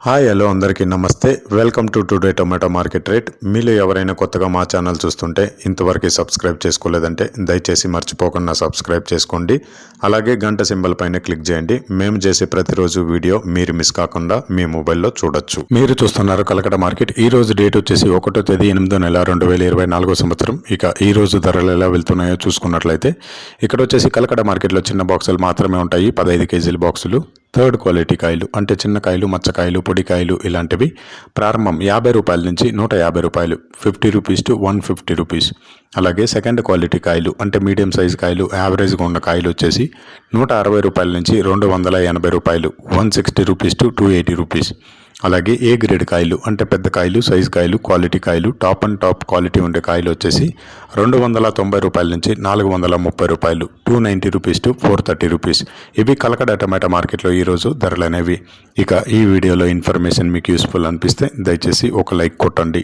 Hi hello అందరికీ నమస్తే. Welcome to today tomato market rate. మీలో ఎవరైనా కొత్తగా మా ఛానల్ చూస్తుంటే ఇంతవరకు సబ్స్క్రైబ్ చేసుకోలేదంటే దయచేసి మర్చిపోకుండా సబ్స్క్రైబ్ చేసుకోండి. అలాగే గంట సింబల్ పైన క్లిక్ చేయండి. మేము చేసే ప్రతిరోజు వీడియో మీరు మిస్ కాకుండా మీ మొబైల్లో చూడొచ్చు. మీరు చూస్తున్నారు కలకడ మార్కెట్. ఈ రోజు డేట్ వచ్చేసి 1వ తేదీ 8వ నెల 2024 సంవత్సరం. ఇక ఈ రోజు ధరలు ఎలా వెళ్తున్నాయో చూసుకున్నట్లయితే ఇక్కడ వచ్చేసి కలకడ మార్కెట్లో చిన్న బాక్సులు మాత్రమే ఉంటాయి. 15 కేజీల బాక్సులు. థర్డ్ క్వాలిటీ కాయలు అంటే చిన్న కాయలు, మచ్చకాయలు, పొడికాయలు ఇలాంటివి ప్రారంభం 50 రూపాయల నుంచి 150 రూపాయలు, 50 రూపీస్ టు 150 రూపీస్. అలాగే సెకండ్ క్వాలిటీ కాయలు అంటే మీడియం సైజ్ కాయలు, యావరేజ్గా ఉన్న కాయలు వచ్చేసి 160 రూపాయల నుంచి 280 రూపాయలు, 160 రూపీస్ టు 280 రూపీస్. అలాగే ఏ గ్రేడ్ కాయలు అంటే పెద్ద కాయలు, సైజ్ కాయలు, క్వాలిటీ కాయలు, టాప్ అండ్ టాప్ క్వాలిటీ ఉండే కాయలు వచ్చేసి 290 రూపాయల నుంచి 430 రూపాయలు, 290 రూపీస్ టు 430 రూపీస్. ఇవి కలకడ టమాటా మార్కెట్లో ఈరోజు ధరలు అనేవి. ఇక ఈ వీడియోలో ఇన్ఫర్మేషన్ మీకు యూస్ఫుల్ అనిపిస్తే దయచేసి ఒక లైక్ కొట్టండి.